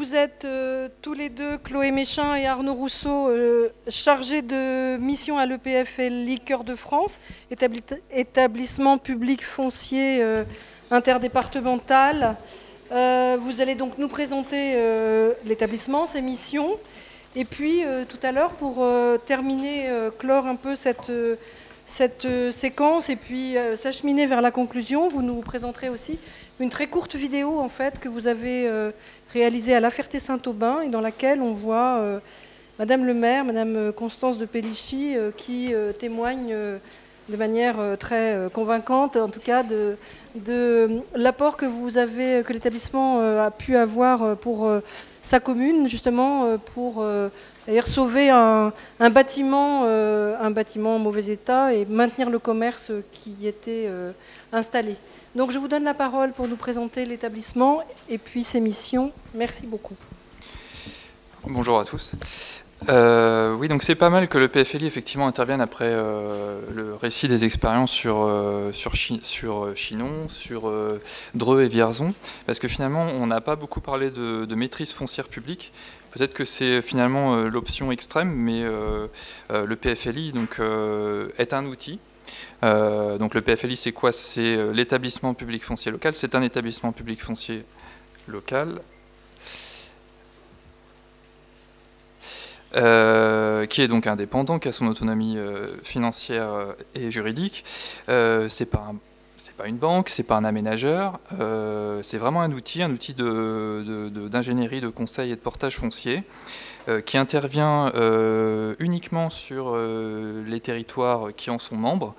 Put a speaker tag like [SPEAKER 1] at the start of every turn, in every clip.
[SPEAKER 1] Vous êtes tous les deux, Chloé Méchin et Arnaud Rousseau, chargés de mission à l'EPFLI Cœur de France, établissement public foncier interdépartemental. Vous allez donc nous présenter l'établissement, ses missions. Et puis tout à l'heure, pour terminer, clore un peu cette séquence et puis s'acheminer vers la conclusion, vous nous présenterez aussi une très courte vidéo en fait que vous avez réalisée à La Ferté-Saint-Aubin et dans laquelle on voit Madame le maire, Madame Constance de Pellichy qui témoigne de manière très convaincante, en tout cas, de l'apport que l'établissement a pu avoir pour sa commune, justement pour d'ailleurs sauver un bâtiment en mauvais état et maintenir le commerce qui y était installé. Donc je vous donne la parole pour nous présenter l'établissement et puis ses missions. Merci beaucoup.
[SPEAKER 2] Bonjour à tous. Oui, donc c'est pas mal que le PFLI effectivement intervienne après le récit des expériences sur Chinon, sur Dreux et Vierzon, parce que finalement on n'a pas beaucoup parlé de maîtrise foncière publique. Peut-être que c'est finalement l'option extrême, mais le PFLI donc, est un outil. Donc le PFLI c'est quoi? C'est l'établissement public foncier local. C'est un établissement public foncier local. Qui est donc indépendant, qui a son autonomie financière et juridique. C'est pas une banque, c'est pas un aménageur, c'est vraiment un outil d'ingénierie, de conseil et de portage foncier qui intervient uniquement sur les territoires qui en sont membres.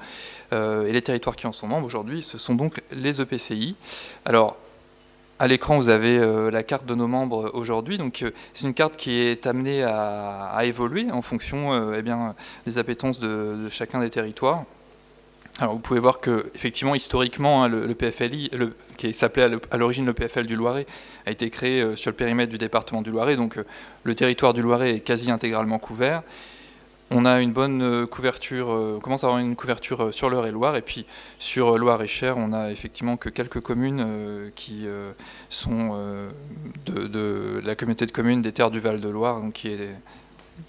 [SPEAKER 2] Et les territoires qui en sont membres aujourd'hui, ce sont donc les EPCI. Alors, à l'écran, vous avez la carte de nos membres aujourd'hui. Donc, c'est une carte qui est amenée à évoluer en fonction des appétences de chacun des territoires. Alors, vous pouvez voir que, effectivement, historiquement, hein, le PFLI, qui s'appelait à l'origine le PFL du Loiret, a été créé sur le périmètre du département du Loiret. Donc, le territoire du Loiret est quasi intégralement couvert. On a une bonne couverture, on commence à avoir une couverture sur l'Eure-et-Loire, et puis sur Loire et Cher, on a effectivement que quelques communes qui sont de la communauté de communes des Terres du Val-de-Loire, donc qui est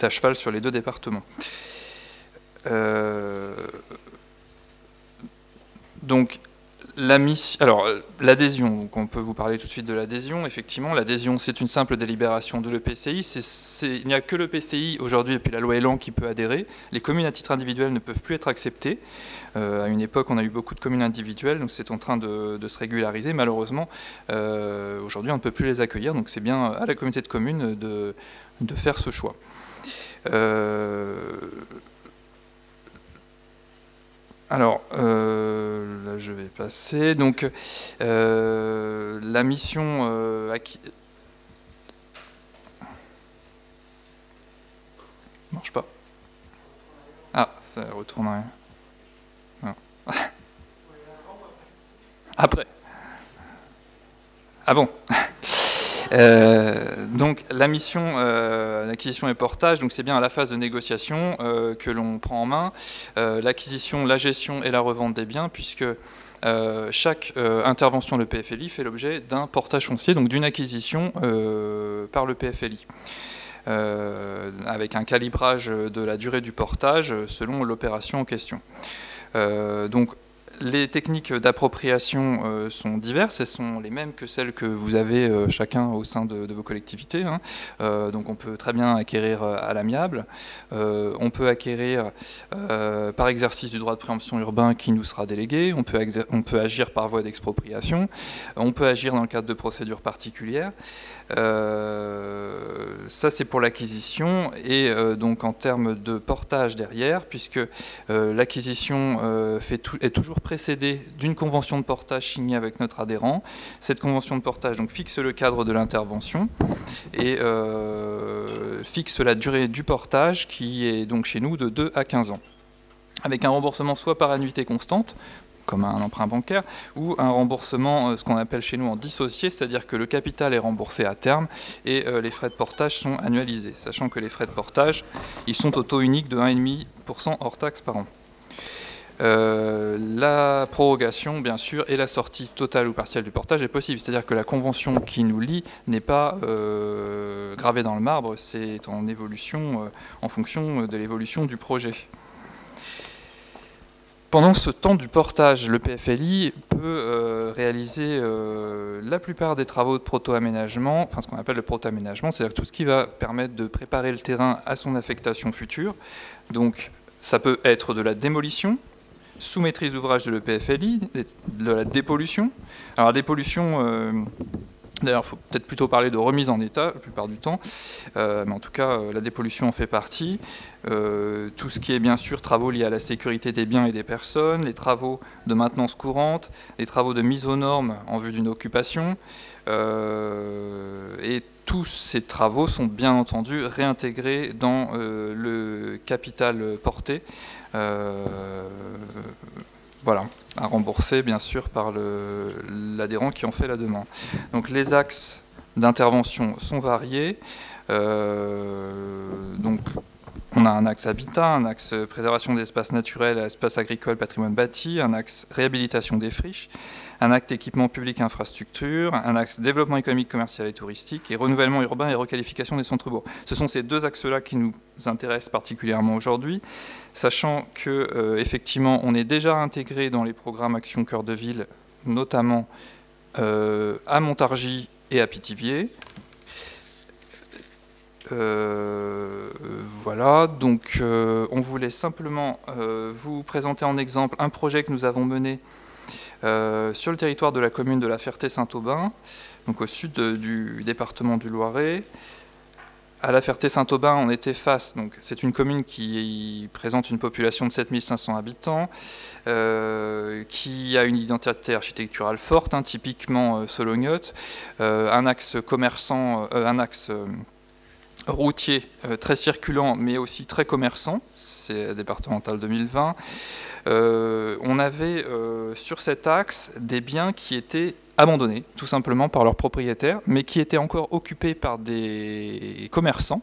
[SPEAKER 2] à cheval sur les deux départements. Donc, l'adhésion, donc on peut vous parler tout de suite de l'adhésion. Effectivement, l'adhésion, c'est une simple délibération de l'EPCI. Il n'y a que l'EPCI aujourd'hui, et puis la loi Elan, qui peut adhérer. Les communes à titre individuel ne peuvent plus être acceptées. À une époque, on a eu beaucoup de communes individuelles, donc c'est en train de se régulariser. Malheureusement, aujourd'hui, on ne peut plus les accueillir, donc c'est bien à la communauté de communes de faire ce choix. Alors, là je vais passer. Donc, la mission marche pas. Ah, ça retourne rien. Non. Après. Ah bon. Donc la mission l'acquisition et portage, donc c'est bien à la phase de négociation que l'on prend en main l'acquisition, la gestion et la revente des biens, puisque chaque intervention de PFLI fait l'objet d'un portage foncier, donc d'une acquisition par le PFLI. Avec un calibrage de la durée du portage selon l'opération en question. Donc les techniques d'appropriation sont diverses, elles sont les mêmes que celles que vous avez chacun au sein de vos collectivités. Hein. Donc on peut très bien acquérir à l'amiable, on peut acquérir par exercice du droit de préemption urbain qui nous sera délégué, on peut agir par voie d'expropriation, on peut agir dans le cadre de procédures particulières. Ça c'est pour l'acquisition et donc en termes de portage derrière, puisque l'acquisition est toujours précédée d'une convention de portage signée avec notre adhérent. Cette convention de portage donc fixe le cadre de l'intervention et fixe la durée du portage qui est donc chez nous de 2 à 15 ans, avec un remboursement soit par annuité constante, comme un emprunt bancaire, ou un remboursement, ce qu'on appelle chez nous en dissocié, c'est-à-dire que le capital est remboursé à terme et les frais de portage sont annualisés, sachant que les frais de portage, ils sont au taux unique de 1,5% hors taxe par an. La prorogation, bien sûr, et la sortie totale ou partielle du portage est possible. C'est-à-dire que la convention qui nous lie n'est pas gravée dans le marbre, c'est en évolution, en fonction de l'évolution du projet. Pendant ce temps du portage, le PFLI peut réaliser la plupart des travaux de proto-aménagement, enfin ce qu'on appelle le proto-aménagement, c'est-à-dire tout ce qui va permettre de préparer le terrain à son affectation future. Donc ça peut être de la démolition, sous maîtrise d'ouvrage de l'EPFLI, de la dépollution. Alors la dépollution, d'ailleurs il faut peut-être plutôt parler de remise en état la plupart du temps, mais en tout cas la dépollution en fait partie. Tout ce qui est bien sûr travaux liés à la sécurité des biens et des personnes, les travaux de maintenance courante, les travaux de mise aux normes en vue d'une occupation, et tous ces travaux sont bien entendu réintégrés dans le capital porté, voilà, à rembourser bien sûr par l'adhérent qui en fait la demande. Donc les axes d'intervention sont variés. Donc on a un axe habitat, un axe préservation d'espaces naturels, espaces agricoles, patrimoine bâti, un axe réhabilitation des friches, un axe équipement public et infrastructure, un axe développement économique, commercial et touristique, et renouvellement urbain et requalification des centres-bourgs. Ce sont ces deux axes-là qui nous intéressent particulièrement aujourd'hui, sachant que effectivement, on est déjà intégré dans les programmes Action Cœur de Ville, notamment à Montargis et à Pithiviers. Voilà, donc on voulait simplement vous présenter en exemple un projet que nous avons mené sur le territoire de la commune de La Ferté-Saint-Aubin, donc au sud du département du Loiret. À La Ferté-Saint-Aubin, on était face, donc c'est une commune qui présente une population de 7500 habitants, qui a une identité architecturale forte, hein, typiquement solognote, un axe commerçant, un axe routier très circulant mais aussi très commerçant, c'est départemental 2020. On avait sur cet axe des biens qui étaient abandonnés tout simplement par leurs propriétaires mais qui étaient encore occupés par des commerçants.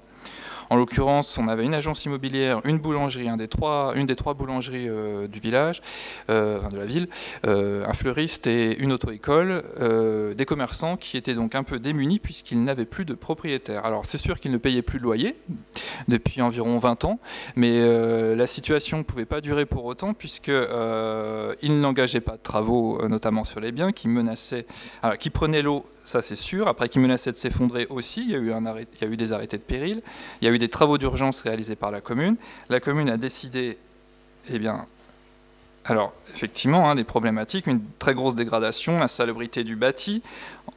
[SPEAKER 2] En l'occurrence, on avait une agence immobilière, une boulangerie, une des trois boulangeries du village, de la ville, un fleuriste et une auto-école, des commerçants qui étaient donc un peu démunis puisqu'ils n'avaient plus de propriétaires. Alors c'est sûr qu'ils ne payaient plus de loyer depuis environ 20 ans, mais la situation ne pouvait pas durer pour autant puisqu'ils n'engageaient pas de travaux, notamment sur les biens, qui menaçaient, alors, qui prenaient l'eau. Ça c'est sûr, après qui menaçait de s'effondrer aussi, il y a eu des arrêtés de péril, il y a eu des travaux d'urgence réalisés par la commune. La commune a décidé, eh bien, alors effectivement, hein, des problématiques, une très grosse dégradation, l'insalubrité du bâti.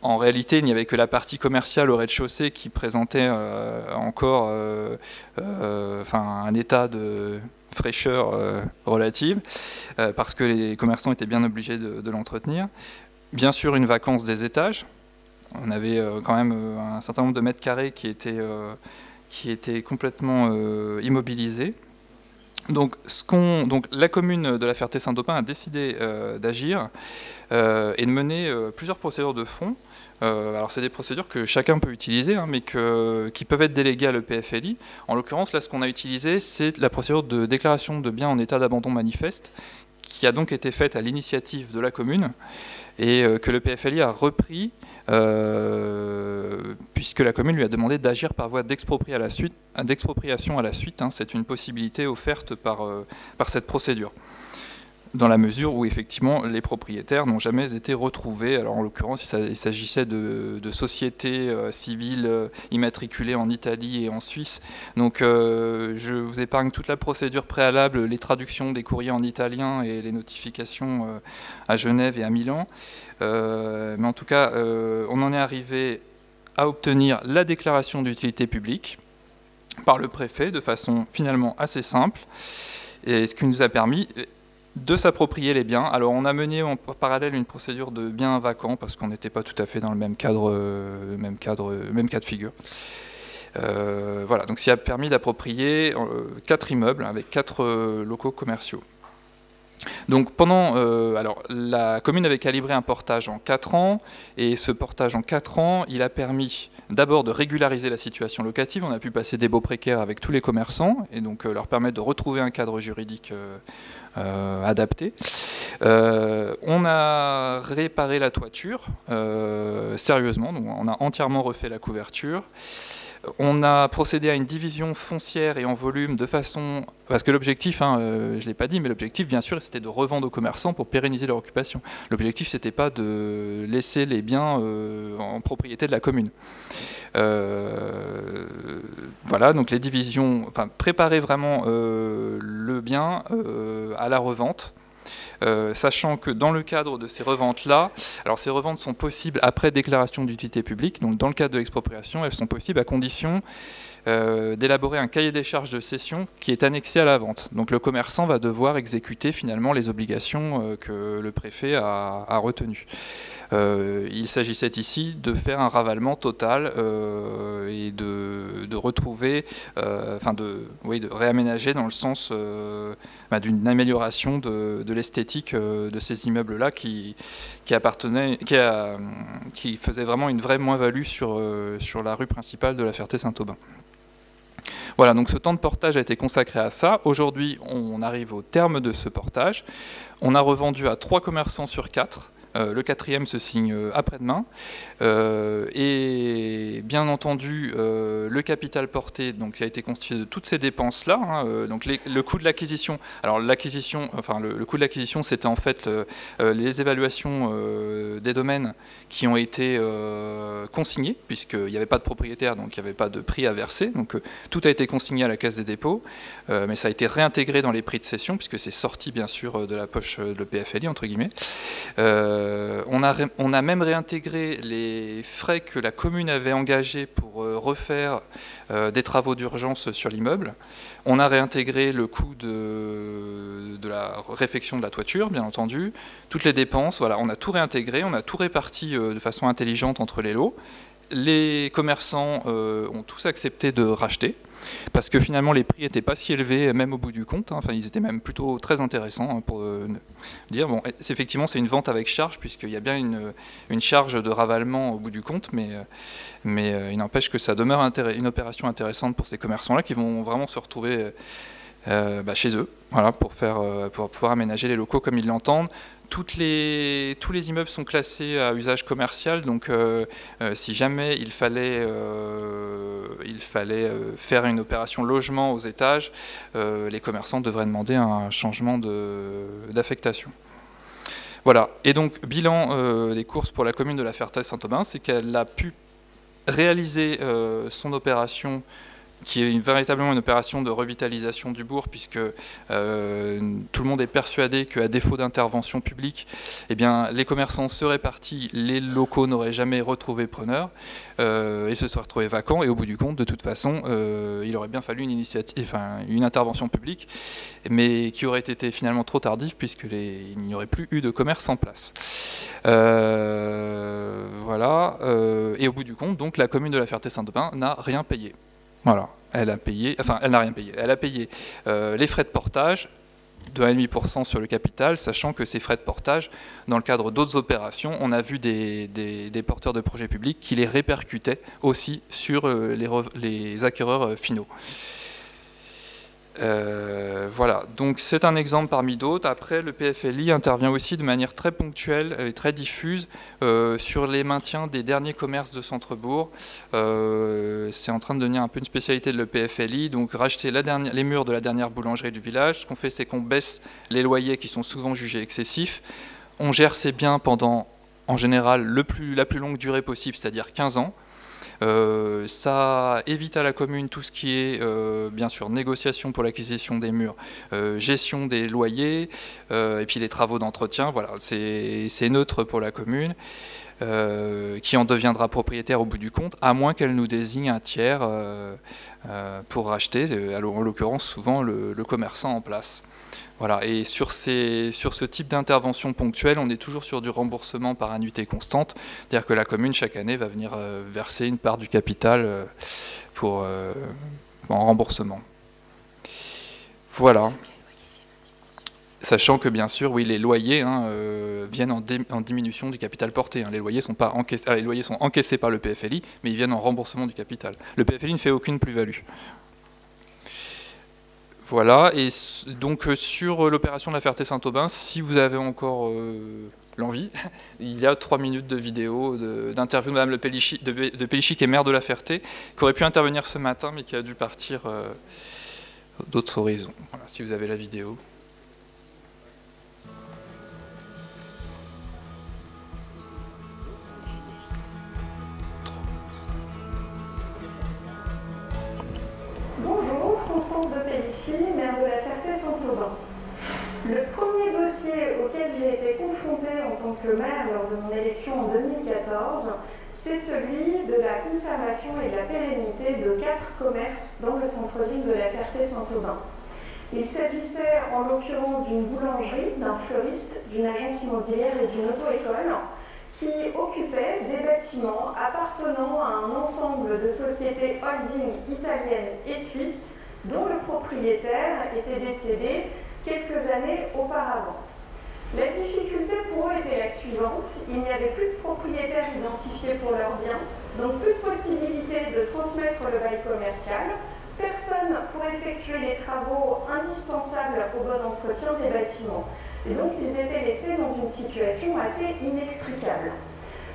[SPEAKER 2] En réalité, il n'y avait que la partie commerciale au rez-de-chaussée qui présentait encore un état de fraîcheur relative, parce que les commerçants étaient bien obligés de l'entretenir. Bien sûr, une vacance des étages. On avait quand même un certain nombre de mètres carrés qui étaient complètement immobilisés. Donc la commune de La Ferté-Saint-Aubin a décidé d'agir et de mener plusieurs procédures de fond. Alors c'est des procédures que chacun peut utiliser, hein, mais qui peuvent être déléguées à l'EPFLI. En l'occurrence, là, ce qu'on a utilisé, c'est la procédure de déclaration de biens en état d'abandon manifeste, qui a donc été faite à l'initiative de la commune et que le PFLI a repris puisque la commune lui a demandé d'agir par voie d'expropriation à la suite. Hein, c'est une possibilité offerte par cette procédure, dans la mesure où effectivement les propriétaires n'ont jamais été retrouvés. Alors en l'occurrence, il s'agissait de sociétés civiles immatriculées en Italie et en Suisse. Donc je vous épargne toute la procédure préalable, les traductions des courriers en italien et les notifications à Genève et à Milan. Mais en tout cas, on en est arrivé à obtenir la déclaration d'utilité publique par le préfet de façon finalement assez simple, et ce qui nous a permis de s'approprier les biens. Alors on a mené en parallèle une procédure de biens vacants parce qu'on n'était pas tout à fait dans le même cas de figure. Voilà, donc ça a permis d'approprier 4 immeubles avec 4 locaux commerciaux. Donc alors la commune avait calibré un portage en 4 ans, et ce portage en 4 ans, il a permis d'abord de régulariser la situation locative. On a pu passer des baux précaires avec tous les commerçants et donc leur permettre de retrouver un cadre juridique adapté. On a réparé la toiture, sérieusement, donc on a entièrement refait la couverture. On a procédé à une division foncière et en volume de façon... Parce que l'objectif, je ne l'ai pas dit, mais l'objectif, bien sûr, c'était de revendre aux commerçants pour pérenniser leur occupation. L'objectif, c'était pas de laisser les biens en propriété de la commune. Voilà, donc les divisions... Enfin, préparer vraiment le bien à la revente. Sachant que dans le cadre de ces reventes-là, alors ces reventes sont possibles après déclaration d'utilité publique, donc dans le cadre de l'expropriation, elles sont possibles à condition d'élaborer un cahier des charges de cession qui est annexé à la vente. Donc le commerçant va devoir exécuter finalement les obligations que le préfet a retenues. Il s'agissait ici de faire un ravalement total et de retrouver, de réaménager dans le sens d'une amélioration de l'esthétique de ces immeubles-là qui faisaient vraiment une vraie moins-value sur la rue principale de la Ferté-Saint-Aubin. Voilà, donc ce temps de portage a été consacré à ça. Aujourd'hui, on arrive au terme de ce portage. On a revendu à 3 commerçants sur 4. Le 4e se signe après-demain. Et bien entendu, le capital porté donc, a été constitué de toutes ces dépenses-là. Donc le coût de l'acquisition. Alors l'acquisition, le coût de l'acquisition, c'était en fait les évaluations des domaines qui ont été consignés, puisqu'il n'y avait pas de propriétaire, donc il n'y avait pas de prix à verser. Donc tout a été consigné à la Caisse des dépôts, mais ça a été réintégré dans les prix de cession, puisque c'est sorti bien sûr de la poche de l'EPFLI, entre guillemets. On a même réintégré les frais que la commune avait engagés pour refaire des travaux d'urgence sur l'immeuble. On a réintégré le coût de la réfection de la toiture, bien entendu. Toutes les dépenses, voilà, on a tout réintégré, on a tout réparti de façon intelligente entre les lots. Les commerçants ont tous accepté de racheter, parce que finalement les prix n'étaient pas si élevés, même au bout du compte. Enfin, ils étaient même plutôt très intéressants pour dire. Bon, effectivement, c'est une vente avec charge, puisqu'il y a bien une charge de ravalement au bout du compte, mais il n'empêche que ça demeure une opération intéressante pour ces commerçants-là qui vont vraiment se retrouver chez eux, voilà, pour pouvoir aménager les locaux comme ils l'entendent. Tous les immeubles sont classés à usage commercial, donc si jamais il fallait faire une opération logement aux étages, les commerçants devraient demander un changement d'affectation. Voilà, et donc bilan des courses pour la commune de la Ferté-Saint-Aubin, c'est qu'elle a pu réaliser son opération qui est véritablement une opération de revitalisation du bourg, puisque tout le monde est persuadé qu'à défaut d'intervention publique, eh bien, les commerçants seraient partis, les locaux n'auraient jamais retrouvé preneur, et se seraient retrouvés vacants, et au bout du compte, de toute façon, il aurait bien fallu une intervention publique, mais qui aurait été finalement trop tardive, puisqu'il n'y aurait plus eu de commerce en place. Voilà, et au bout du compte, donc, la commune de la Ferté-Saint-Aubin n'a rien payé. Voilà, elle n'a rien payé. Elle a payé les frais de portage de 1,5% sur le capital, sachant que ces frais de portage, dans le cadre d'autres opérations, on a vu des porteurs de projets publics qui les répercutaient aussi sur les acquéreurs finaux. Voilà, donc c'est un exemple parmi d'autres. Après, le PFLI intervient aussi de manière très ponctuelle et très diffuse sur les maintiens des derniers commerces de centre-bourg. C'est en train de devenir un peu une spécialité de l'EPFLI, donc racheter les murs de la dernière boulangerie du village. Ce qu'on fait, c'est qu'on baisse les loyers qui sont souvent jugés excessifs. On gère ces biens pendant, en général, la plus longue durée possible, c'est-à-dire 15 ans. Ça évite à la commune tout ce qui est bien sûr négociation pour l'acquisition des murs, gestion des loyers et puis les travaux d'entretien. Voilà, c'est neutre pour la commune qui en deviendra propriétaire au bout du compte, à moins qu'elle nous désigne un tiers pour racheter, en l'occurrence souvent le commerçant en place. Voilà, et sur ce type d'intervention ponctuelle, on est toujours sur du remboursement par annuité constante, c'est-à-dire que la commune, chaque année, va venir verser une part du capital en remboursement. Voilà. Sachant que bien sûr, oui, les loyers viennent en diminution du capital porté. Les loyers sont pas encaissés, les loyers sont encaissés par le PFLI, mais ils viennent en remboursement du capital. Le PFLI ne fait aucune plus-value. Voilà, et donc sur l'opération de la Ferté-Saint-Aubin, si vous avez encore l'envie, il y a 3 minutes de vidéo d'interview de Mme de Pélichy, qui est maire de la Ferté, qui aurait pu intervenir ce matin, mais qui a dû partir d'autres horizons. Voilà, si vous avez la vidéo.
[SPEAKER 3] Bonjour, Constance de Pélichy, maire de la Ferté-Saint-Aubin. Le premier dossier auquel j'ai été confrontée en tant que maire lors de mon élection en 2014, c'est celui de la conservation et de la pérennité de 4 commerces dans le centre-ville de la Ferté-Saint-Aubin. Il s'agissait en l'occurrence d'une boulangerie, d'un fleuriste, d'une agence immobilière et d'une auto-école qui occupaient des bâtiments appartenant à un ensemble de sociétés holding italiennes et suisses dont le propriétaire était décédé quelques années auparavant. La difficulté pour eux était la suivante, il n'y avait plus de propriétaires identifiés pour leurs biens, donc plus de possibilité de transmettre le bail commercial, personne pour effectuer les travaux indispensables au bon entretien des bâtiments. Et donc ils étaient laissés dans une situation assez inextricable.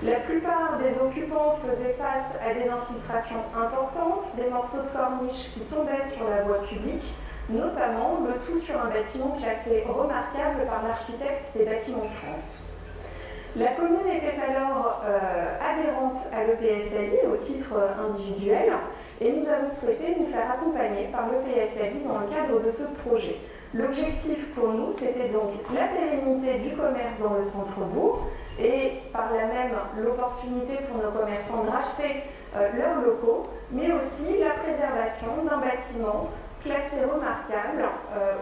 [SPEAKER 3] La plupart des occupants faisaient face à des infiltrations importantes, des morceaux de corniche qui tombaient sur la voie publique, notamment le tout sur un bâtiment classé remarquable par l'architecte des bâtiments de France. La commune était alors adhérente à l'EPFLI au titre individuel et nous avons souhaité nous faire accompagner par l'EPFLI dans le cadre de ce projet. L'objectif pour nous, c'était donc la pérennité du commerce dans le centre-bourg et par là même l'opportunité pour nos commerçants de racheter leurs locaux, mais aussi la préservation d'un bâtiment classé remarquable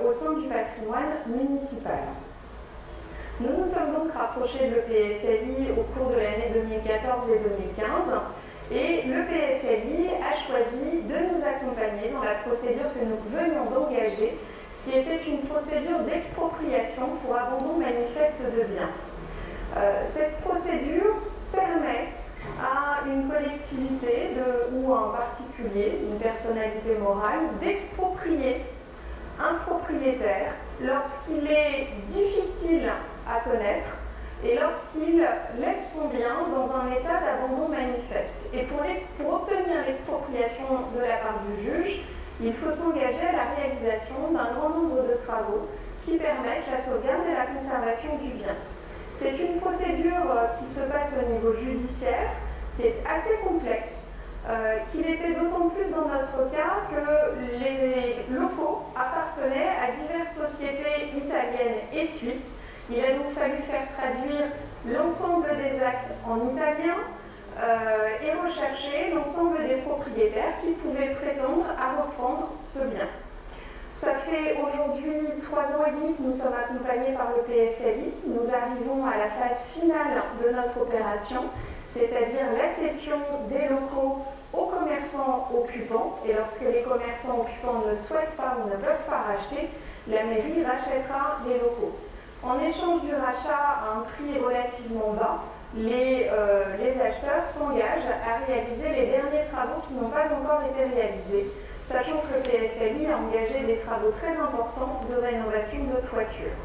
[SPEAKER 3] au sein du patrimoine municipal. Nous nous sommes donc rapprochés de l'EPFLI au cours de l'année 2014 et 2015 et l'EPFLI a choisi de nous accompagner dans la procédure que nous venions d'engager, qui était une procédure d'expropriation pour abandon manifeste de biens. Cette procédure permet à une collectivité ou à un particulier, une personnalité morale, d'exproprier un propriétaire lorsqu'il est difficile à connaître et lorsqu'il laisse son bien dans un état d'abandon manifeste. Et pour obtenir l'expropriation de la part du juge, il faut s'engager à la réalisation d'un grand nombre de travaux qui permettent la sauvegarde et la conservation du bien. C'est une procédure qui se passe au niveau judiciaire, qui est assez complexe, qu'il était d'autant plus dans notre cas que les locaux appartenaient à diverses sociétés italiennes et suisses. Il a donc fallu faire traduire l'ensemble des actes en italien et rechercher l'ensemble des propriétaires qui pouvaient prétendre à reprendre ce bien. Ça fait aujourd'hui 3 ans et demi que nous sommes accompagnés par le PFLI. Nous arrivons à la phase finale de notre opération, c'est-à-dire la cession des locaux aux commerçants occupants. Et lorsque les commerçants occupants ne souhaitent pas ou ne peuvent pas racheter, la mairie rachètera les locaux. En échange du rachat à un prix relativement bas, les acheteurs s'engagent à réaliser les derniers travaux qui n'ont pas encore été réalisés, sachant que le PFLI a engagé des travaux très importants de rénovation de toiture.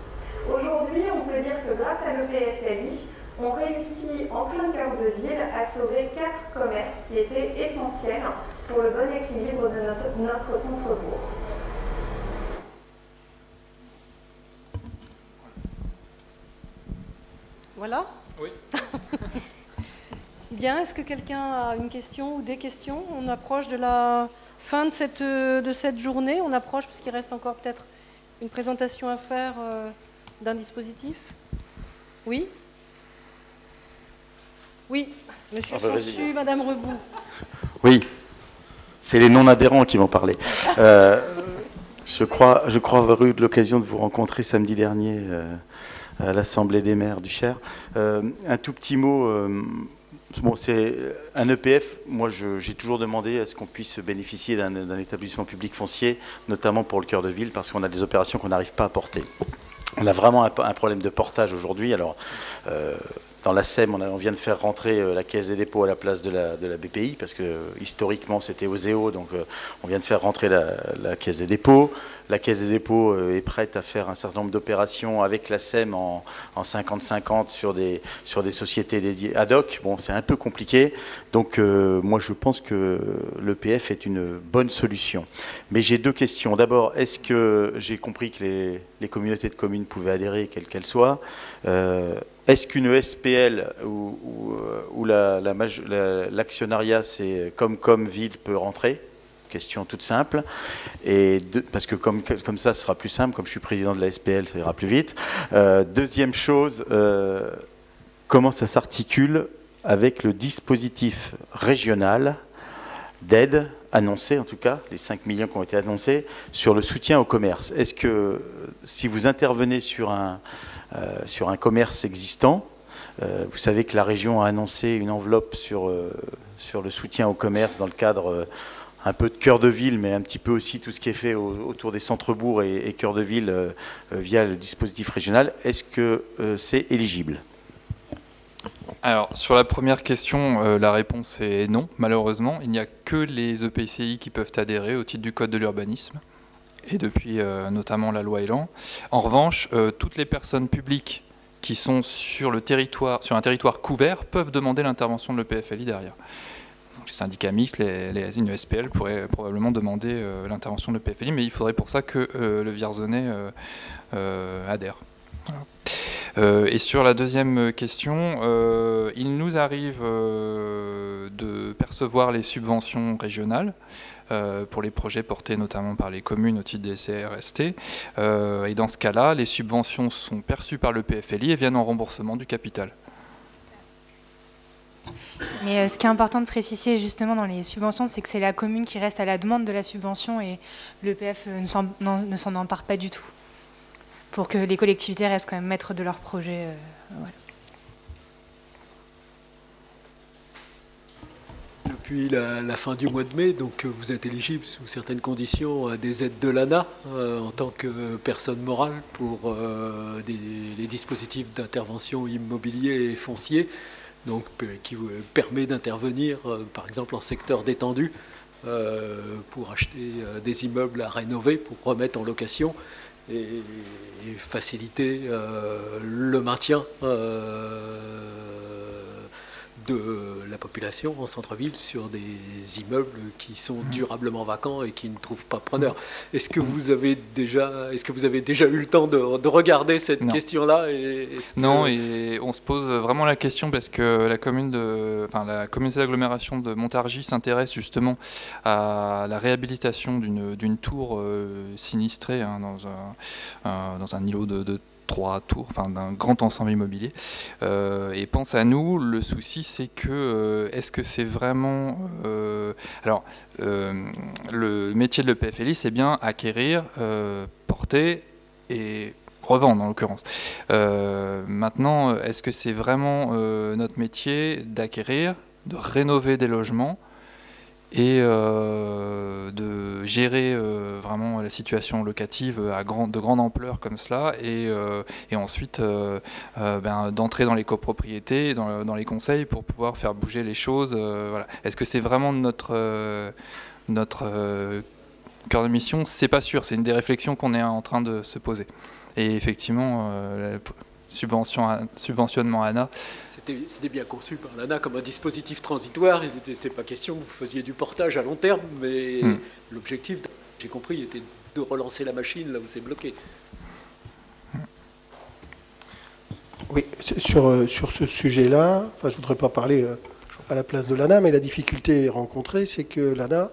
[SPEAKER 3] Aujourd'hui, on peut dire que grâce à l'EPFLI, on réussit en plein cœur de ville à sauver 4 commerces qui étaient essentiels pour le bon équilibre de notre centre-bourg.
[SPEAKER 1] Voilà.
[SPEAKER 2] Oui.
[SPEAKER 1] Bien, est-ce que quelqu'un a une question ou des questions? On approche de la fin de cette journée. On approche parce qu'il reste encore peut-être une présentation à faire d'un dispositif. Oui. Oui, Monsieur Sansu, Madame Reboux.
[SPEAKER 4] Oui, c'est les non-adhérents qui vont parler. Je crois avoir eu l'occasion de vous rencontrer samedi dernier à l'Assemblée des maires du Cher. Un tout petit mot. Bon, c'est un EPF. Moi, j'ai toujours demandé à ce qu'on puisse bénéficier d'un établissement public foncier, notamment pour le cœur de ville, parce qu'on a des opérations qu'on n'arrive pas à porter. On a vraiment un problème de portage aujourd'hui. Alors, dans la SEM, on vient de faire rentrer la Caisse des dépôts à la place de la BPI, parce que historiquement c'était Oseo, donc on vient de faire rentrer la Caisse des dépôts. La Caisse des dépôts est prête à faire un certain nombre d'opérations avec la SEM en 50-50 sur des sociétés dédiées ad hoc. Bon, c'est un peu compliqué, donc moi je pense que l'EPF est une bonne solution. Mais j'ai deux questions. D'abord, est-ce que j'ai compris que les communautés de communes pouvaient adhérer, quelles qu'elles soient? Est-ce qu'une SPL où l'actionnariat, c'est comme ville, peut rentrer? Question toute simple. Parce que comme ça, ce sera plus simple. Comme je suis président de la SPL, ça ira plus vite. Deuxième chose, comment ça s'articule avec le dispositif régional d'aide annoncé, en tout cas, les 5 millions qui ont été annoncés, sur le soutien au commerce? Est-ce que si vous intervenez sur un commerce existant, vous savez que la région a annoncé une enveloppe sur le soutien au commerce dans le cadre un peu de cœur de ville, mais un petit peu aussi tout ce qui est fait autour des centres-bourgs et cœur de ville via le dispositif régional. Est-ce que c'est éligible?
[SPEAKER 2] Alors, sur la première question, la réponse est non, malheureusement. Il n'y a que les EPCI qui peuvent adhérer au titre du Code de l'urbanisme, et depuis notamment la loi Elan. En revanche, toutes les personnes publiques qui sont sur un territoire couvert peuvent demander l'intervention de l'EPFLI derrière. Donc, les syndicats mixtes, une SPL pourraient probablement demander l'intervention de l'EPFLI, mais il faudrait pour ça que le Vierzonais adhère. Voilà. Et sur la deuxième question, il nous arrive de percevoir les subventions régionales pour les projets portés notamment par les communes au titre des CRST. Et dans ce cas-là, les subventions sont perçues par le PFLI et viennent en remboursement du capital.
[SPEAKER 5] Mais ce qui est important de préciser justement dans les subventions, c'est que c'est la commune qui reste à la demande de la subvention et l'EPF ne s'en empare pas du tout, pour que les collectivités restent quand même maîtres de leur projet. Voilà.
[SPEAKER 6] Depuis la fin du mois de mai, donc vous êtes éligible sous certaines conditions à des aides de l'ANA en tant que personne morale pour les dispositifs d'intervention immobilier et foncier, donc qui vous permet d'intervenir par exemple en secteur détendu pour acheter des immeubles à rénover, pour remettre en location et faciliter le maintien de la population en centre-ville sur des immeubles qui sont durablement vacants et qui ne trouvent pas preneur. Est-ce que vous avez déjà eu le temps de regarder cette question-là?
[SPEAKER 2] Non, et on se pose vraiment la question parce que la communauté d'agglomération de Montargis s'intéresse justement à la réhabilitation d'une tour sinistrée dans un îlot de 3 tours, enfin d'un grand ensemble immobilier, et pense à nous. Le souci, c'est que est-ce que c'est vraiment le métier de l'EPFLI, c'est bien acquérir, porter et revendre en l'occurrence. Maintenant, est-ce que c'est vraiment notre métier d'acquérir, de rénover des logements et de gérer vraiment la situation locative de grande ampleur comme cela, et ensuite d'entrer dans les copropriétés, dans les conseils pour pouvoir faire bouger les choses. Voilà. Est-ce que c'est vraiment notre cœur de mission? C'est pas sûr, c'est une des réflexions qu'on est en train de se poser. Et effectivement, le subventionnement ANA,
[SPEAKER 6] c'était bien conçu par l'ANA comme un dispositif transitoire. Il n'était pas question que vous faisiez du portage à long terme, mais l'objectif, j'ai compris, était de relancer la machine là où c'est bloqué.
[SPEAKER 7] Oui, sur ce sujet-là, je ne voudrais pas parler à la place de l'ANA, mais la difficulté rencontrée, c'est que l'ANA,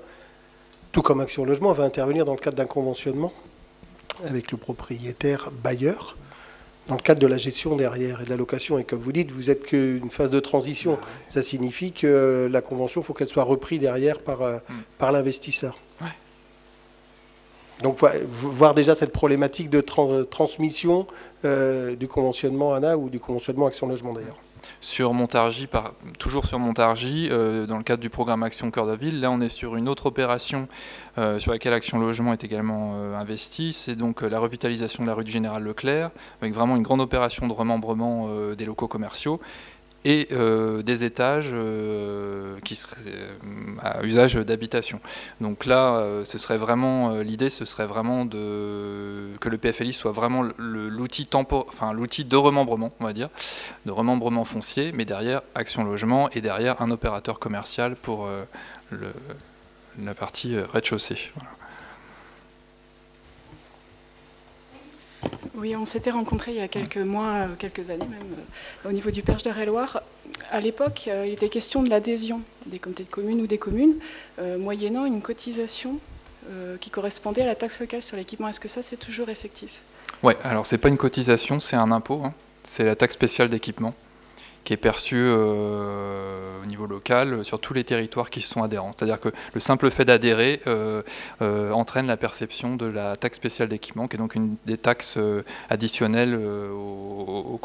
[SPEAKER 7] tout comme Action Logement, va intervenir dans le cadre d'un conventionnement avec le propriétaire bailleur, dans le cadre de la gestion derrière et de la location. Et comme vous dites, vous n'êtes qu'une phase de transition. Ça signifie que la convention, il faut qu'elle soit reprise derrière par l'investisseur. Ouais. Donc, voir déjà cette problématique de transmission du conventionnement ANA ou du conventionnement Action Logement d'ailleurs.
[SPEAKER 2] Sur Montargis, toujours sur Montargis, dans le cadre du programme Action Cœur de Ville, là on est sur une autre opération sur laquelle Action Logement est également investie, c'est donc la revitalisation de la rue du Général Leclerc, avec vraiment une grande opération de remembrement des locaux commerciaux, et des étages qui seraient à usage d'habitation. Donc là, l'idée, ce serait vraiment que le PFLI soit vraiment l'outil de remembrement, on va dire, de remembrement foncier, mais derrière Action Logement et derrière un opérateur commercial pour la partie rez-de-chaussée. Voilà.
[SPEAKER 8] Oui, on s'était rencontrés il y a quelques mois, quelques années même, au niveau du Perche d'Eure-et-Loire. À l'époque, il était question de l'adhésion des communautés de communes ou des communes, moyennant une cotisation qui correspondait à la taxe locale sur l'équipement. Est-ce que ça, c'est toujours effectif?
[SPEAKER 2] Oui, alors c'est pas une cotisation, c'est un impôt. Hein. C'est la taxe spéciale d'équipement qui est perçue au niveau local sur tous les territoires qui sont adhérents. C'est-à-dire que le simple fait d'adhérer entraîne la perception de la taxe spéciale d'équipement, qui est donc une des taxes additionnelles aux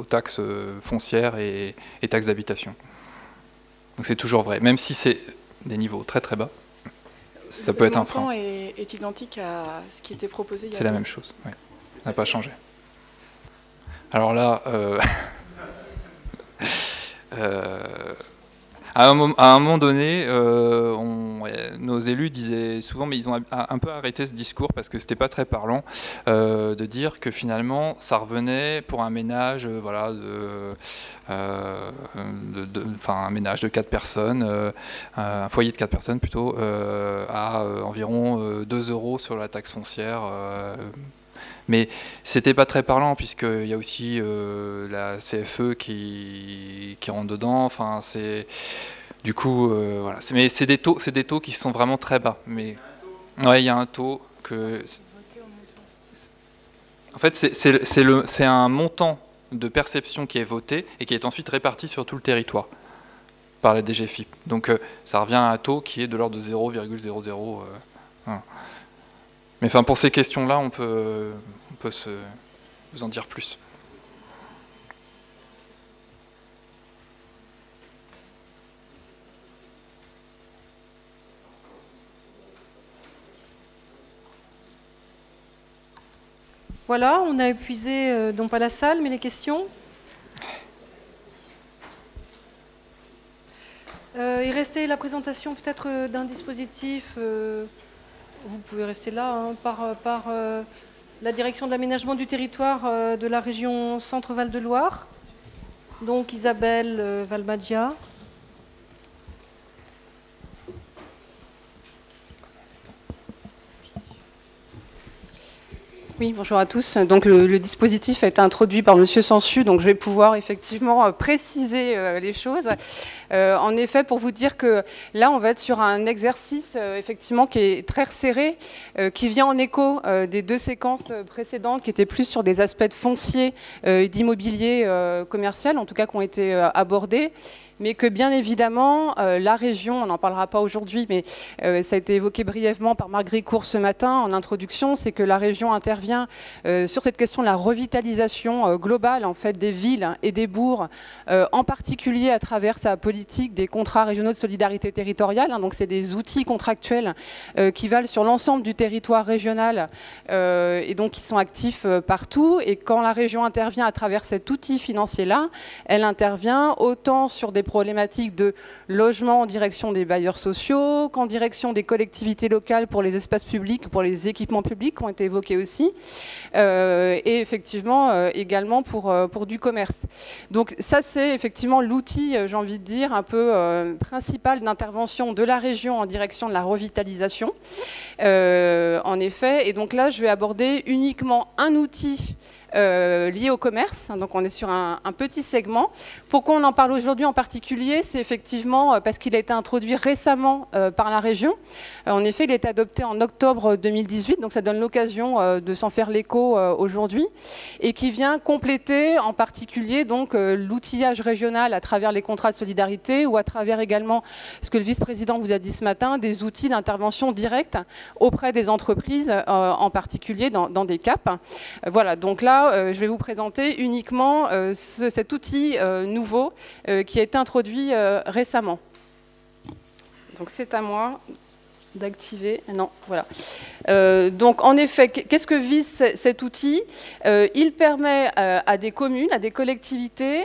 [SPEAKER 2] taxes foncières et taxes d'habitation. Donc c'est toujours vrai, même si c'est des niveaux très très bas, ça peut être un frein.
[SPEAKER 8] Le montant est identique à ce qui était proposé il y a
[SPEAKER 2] C'est la même chose, oui. Ça n'a pas changé. Alors là... à un moment donné, nos élus disaient souvent, mais ils ont un peu arrêté ce discours parce que c'était pas très parlant, de dire que finalement ça revenait pour un ménage, un ménage de 4 personnes, un foyer de 4 personnes plutôt, à environ 2 € sur la taxe foncière. Mais c'était pas très parlant puisqu'il y a aussi la CFE qui rentre dedans. Enfin, c'est du coup voilà. Mais c'est des taux qui sont vraiment très bas. Mais ouais, il y a un taux que. En fait, c'est un montant de perception qui est voté et qui est ensuite réparti sur tout le territoire par la DGFiP. Donc ça revient à un taux qui est de l'ordre de 0,00. Voilà. Mais enfin, pour ces questions-là, on peut vous en dire plus.
[SPEAKER 1] Voilà, on a épuisé, non pas la salle, mais les questions. Il restait la présentation peut-être d'un dispositif, vous pouvez rester là, hein, par la direction de l'aménagement du territoire de la région Centre-Val de Loire, donc Isabelle Valmadia.
[SPEAKER 9] Oui, bonjour à tous. Donc le dispositif a été introduit par Monsieur Sansu, donc je vais pouvoir effectivement préciser les choses. En effet, pour vous dire que là, on va être sur un exercice effectivement qui est très resserré, qui vient en écho des 2 séquences précédentes, qui étaient plus sur des aspects de foncier et d'immobilier commercial, en tout cas qui ont été abordés. Mais que bien évidemment, la région, on n'en parlera pas aujourd'hui, mais ça a été évoqué brièvement par Marc Gricourt ce matin en introduction, c'est que la région intervient sur cette question de la revitalisation globale en fait, des villes et des bourgs, en particulier à travers sa politique des contrats régionaux de solidarité territoriale. Hein, donc c'est des outils contractuels qui valent sur l'ensemble du territoire régional et donc qui sont actifs partout. Et quand la région intervient à travers cet outil financier-là, elle intervient autant sur des problématiques de logement en direction des bailleurs sociaux, qu'en direction des collectivités locales pour les espaces publics, pour les équipements publics qui ont été évoqués aussi, et effectivement également pour du commerce. Donc ça c'est effectivement l'outil, j'ai envie de dire, un peu principal d'intervention de la région en direction de la revitalisation, en effet. Et donc là je vais aborder uniquement un outil lié au commerce, donc on est sur un petit segment. Pourquoi on en parle aujourd'hui en particulier? C'est effectivement parce qu'il a été introduit récemment par la région. En effet, il a été adopté en octobre 2018, donc ça donne l'occasion de s'en faire l'écho aujourd'hui, et qui vient compléter en particulier donc l'outillage régional à travers les contrats de solidarité ou à travers également ce que le vice-président vous a dit ce matin, des outils d'intervention directe auprès des entreprises, en particulier dans des CAP. Voilà, donc là, je vais vous présenter uniquement cet outil nouveau qui a été introduit récemment. Donc c'est à moi d'activer. Non, voilà. Donc en effet, qu'est-ce que vise cet outil? Il permet à des communes, à des collectivités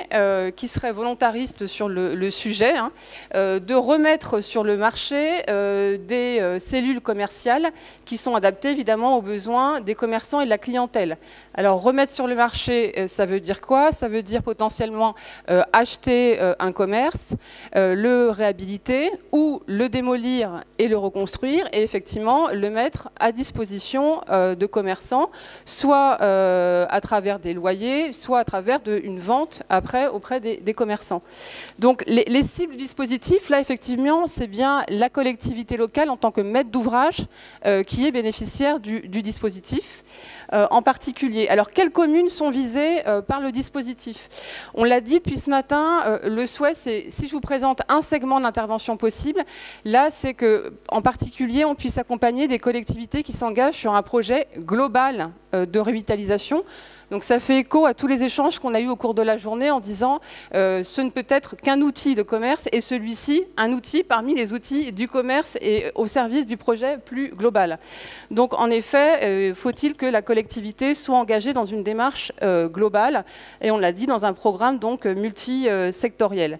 [SPEAKER 9] qui seraient volontaristes sur le sujet, hein, de remettre sur le marché des cellules commerciales qui sont adaptées évidemment aux besoins des commerçants et de la clientèle. Alors remettre sur le marché, ça veut dire quoi? Ça veut dire potentiellement acheter un commerce, le réhabiliter ou le démolir et le reconstruire et effectivement le mettre à disposition de commerçants, soit à travers des loyers, soit à travers une vente après auprès des commerçants. Donc les cibles du dispositif, là effectivement, c'est bien la collectivité locale en tant que maître d'ouvrage qui est bénéficiaire du dispositif. En particulier. Alors, quelles communes sont visées par le dispositif? On l'a dit depuis ce matin, le souhait, c'est, si je vous présente un segment d'intervention possible, là, c'est qu'en particulier, on puisse accompagner des collectivités qui s'engagent sur un projet global de revitalisation. Donc ça fait écho à tous les échanges qu'on a eus au cours de la journée en disant ce ne peut être qu'un outil de commerce et celui-ci un outil parmi les outils du commerce et au service du projet plus global. Donc en effet, faut-il que la collectivité soit engagée dans une démarche globale et on l'a dit dans un programme donc multisectoriel.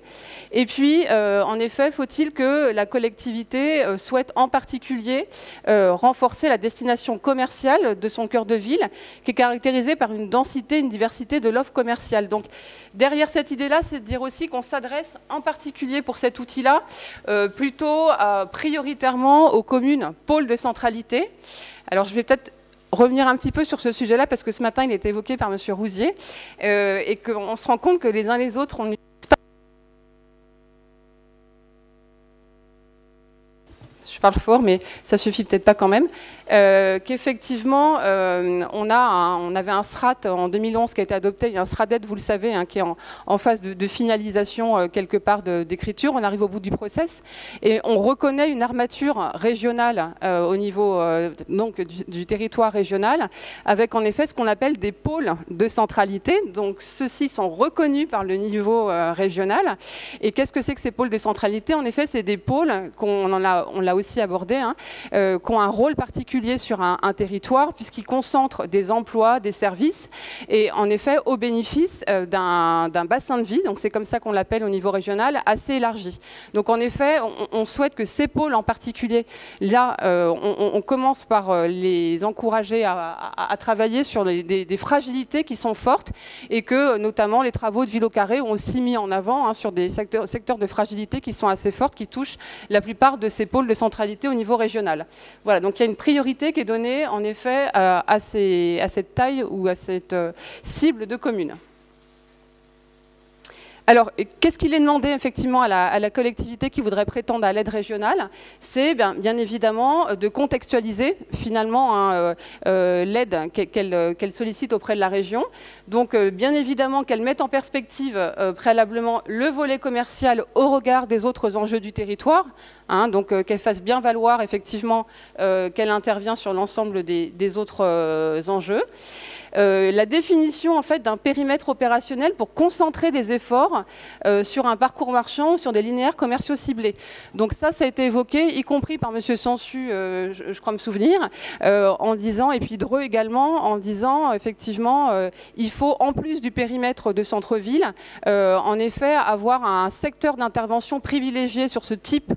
[SPEAKER 9] Et puis en effet, faut-il que la collectivité souhaite en particulier renforcer la destination commerciale de son cœur de ville qui est caractérisée par une densité, une diversité de l'offre commerciale. Donc derrière cette idée-là, c'est de dire aussi qu'on s'adresse en particulier pour cet outil-là plutôt prioritairement aux communes pôles de centralité. Alors je vais peut-être revenir un petit peu sur ce sujet-là parce que ce matin il a été évoqué par M. Rousier et qu'on se rend compte que les uns les autres on je parle fort, mais ça suffit peut-être pas quand même, qu'effectivement, on avait un SRAT en 2011 qui a été adopté, il y a un SRADET, vous le savez, hein, qui est en phase de finalisation quelque part d'écriture, on arrive au bout du process, et on reconnaît une armature régionale au niveau donc, du territoire régional, avec en effet ce qu'on appelle des pôles de centralité, donc ceux-ci sont reconnus par le niveau régional, et qu'est-ce que c'est que ces pôles de centralité? En effet, c'est des pôles on l'a aussi abordé, hein, qui ont un rôle particulier sur un territoire puisqu'ils concentrent des emplois, des services et en effet au bénéfice d'un bassin de vie, donc c'est comme ça qu'on l'appelle au niveau régional, assez élargi. Donc en effet, on souhaite que ces pôles en particulier, là, on commence par les encourager à travailler sur des fragilités qui sont fortes et que notamment les travaux de ville au carré ont aussi mis en avant hein, sur des secteurs de fragilité qui sont assez fortes, qui touchent la plupart de ces pôles de centralité au niveau régional. Voilà, donc il y a une priorité qui est donnée en effet à cette taille ou à cette cible de communes. Alors, qu'est-ce qu'il est demandé effectivement à la collectivité qui voudrait prétendre à l'aide régionale? C'est bien évidemment de contextualiser finalement hein, l'aide qu'elle sollicite auprès de la région. Donc, bien évidemment qu'elle mette en perspective préalablement le volet commercial au regard des autres enjeux du territoire. Hein, donc, qu'elle fasse bien valoir effectivement qu'elle intervient sur l'ensemble des autres enjeux. La définition en fait, d'un périmètre opérationnel pour concentrer des efforts sur un parcours marchand ou sur des linéaires commerciaux ciblés. Donc ça a été évoqué, y compris par M. Sansu, je crois me souvenir, en disant, et puis Dreux également, en disant effectivement, il faut en plus du périmètre de centre-ville, en effet, avoir un secteur d'intervention privilégié sur ce type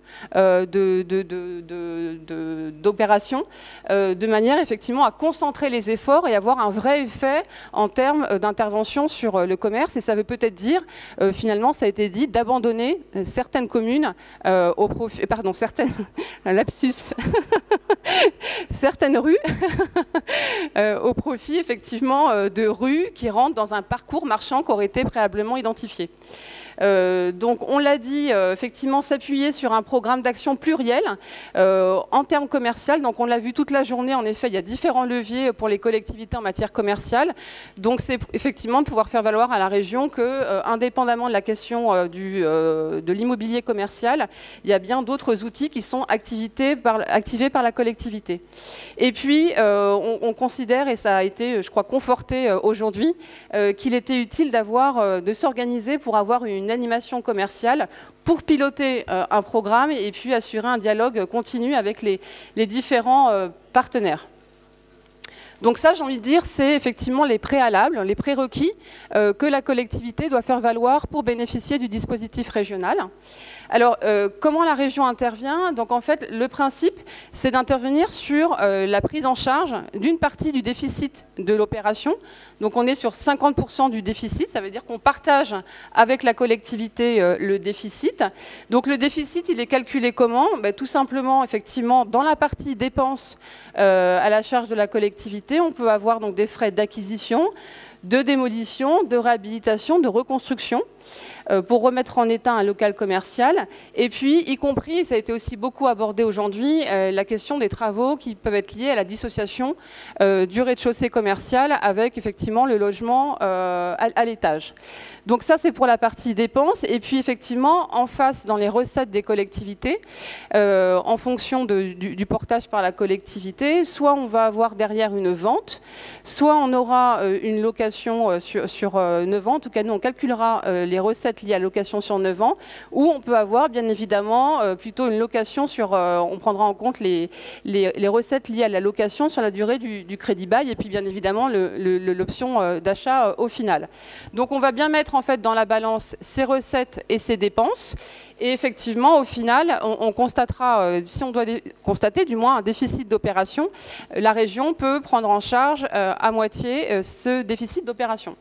[SPEAKER 9] d'opération, de manière effectivement à concentrer les efforts et avoir un vrai effet en termes d'intervention sur le commerce. Et ça veut peut-être dire, finalement, ça a été dit, d'abandonner certaines communes au profit, pardon, certaines, lapsus, certaines rues au profit, effectivement, de rues qui rentrent dans un parcours marchand qui aurait été préalablement identifié. Donc on l'a dit, effectivement s'appuyer sur un programme d'action pluriel en termes commerciaux. Donc on l'a vu toute la journée, en effet, il y a différents leviers pour les collectivités en matière commerciale. Donc c'est effectivement de pouvoir faire valoir à la région que, indépendamment de la question de l'immobilier commercial, il y a bien d'autres outils qui sont activés par la collectivité. Et puis on considère, et ça a été, je crois, conforté aujourd'hui, qu'il était utile de s'organiser pour avoir une animation commerciale pour piloter un programme et puis assurer un dialogue continu avec les différents partenaires. Donc ça, j'ai envie de dire, c'est effectivement les préalables, les prérequis que la collectivité doit faire valoir pour bénéficier du dispositif régional. Alors, comment la région intervient? Donc, en fait, le principe, c'est d'intervenir sur la prise en charge d'une partie du déficit de l'opération. Donc, on est sur 50% du déficit. Ça veut dire qu'on partage avec la collectivité le déficit. Donc, le déficit, il est calculé comment? Tout simplement, effectivement, dans la partie dépenses à la charge de la collectivité, on peut avoir donc des frais d'acquisition, de démolition, de réhabilitation, de reconstruction, pour remettre en état un local commercial. Et puis, y compris, ça a été aussi beaucoup abordé aujourd'hui, la question des travaux qui peuvent être liés à la dissociation du rez-de-chaussée commercial avec effectivement le logement à l'étage. Donc ça, c'est pour la partie dépenses. Et puis, effectivement, en face, dans les recettes des collectivités, en fonction du portage par la collectivité, soit on va avoir derrière une vente, soit on aura une location sur 9 ans. En tout cas, nous, on calculera les recettes liées à location sur 9 ans, ou on peut avoir, bien évidemment, plutôt une location sur... on prendra en compte les recettes liées à la location sur la durée du crédit bail, et puis, bien évidemment, l'option d'achat au final. Donc, on va bien mettre en fait dans la balance ses recettes et ses dépenses. Et effectivement, au final, on constatera, si on doit constater du moins un déficit d'opération, la région peut prendre en charge à moitié ce déficit d'opération.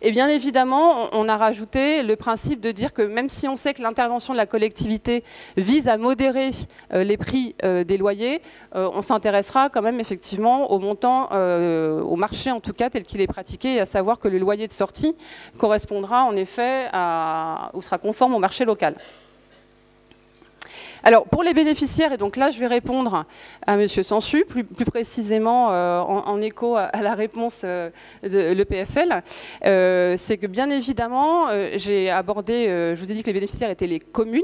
[SPEAKER 9] Et bien évidemment, on a rajouté le principe de dire que même si on sait que l'intervention de la collectivité vise à modérer les prix des loyers, on s'intéressera quand même effectivement au montant, au marché en tout cas tel qu'il est pratiqué, à savoir que le loyer de sortie correspondra en effet ou sera conforme au marché local. Alors, pour les bénéficiaires, et donc là, je vais répondre à M. Sansu, plus précisément en écho à la réponse de l'EPFL, c'est que bien évidemment, j'ai abordé, je vous ai dit que les bénéficiaires étaient les communes,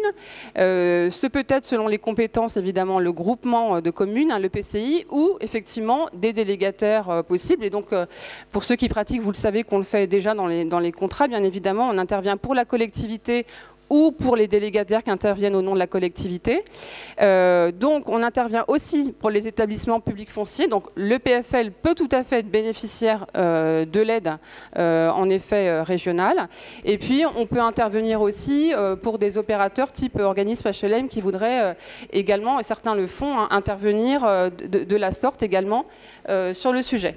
[SPEAKER 9] ce peut être selon les compétences, évidemment, le groupement de communes, le PCI, ou effectivement des délégataires possibles. Et donc, pour ceux qui pratiquent, vous le savez qu'on le fait déjà dans les contrats, bien évidemment, on intervient pour la collectivité ou pour les délégataires qui interviennent au nom de la collectivité. Donc on intervient aussi pour les établissements publics fonciers. Donc le PFL peut tout à fait être bénéficiaire de l'aide en effet régionale. Et puis on peut intervenir aussi pour des opérateurs type organisme HLM qui voudraient également, et certains le font, intervenir de la sorte également sur le sujet.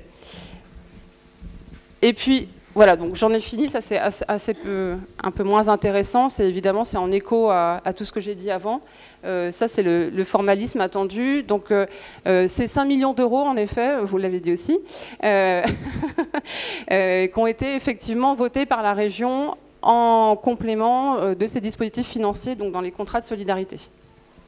[SPEAKER 9] Et puis voilà, donc j'en ai fini, ça c'est un peu moins intéressant, évidemment c'est en écho à tout ce que j'ai dit avant. Ça c'est le formalisme attendu, donc c'est 5 millions d'euros en effet, vous l'avez dit aussi, qui ont été effectivement votés par la région en complément de ces dispositifs financiers, donc dans les contrats de solidarité.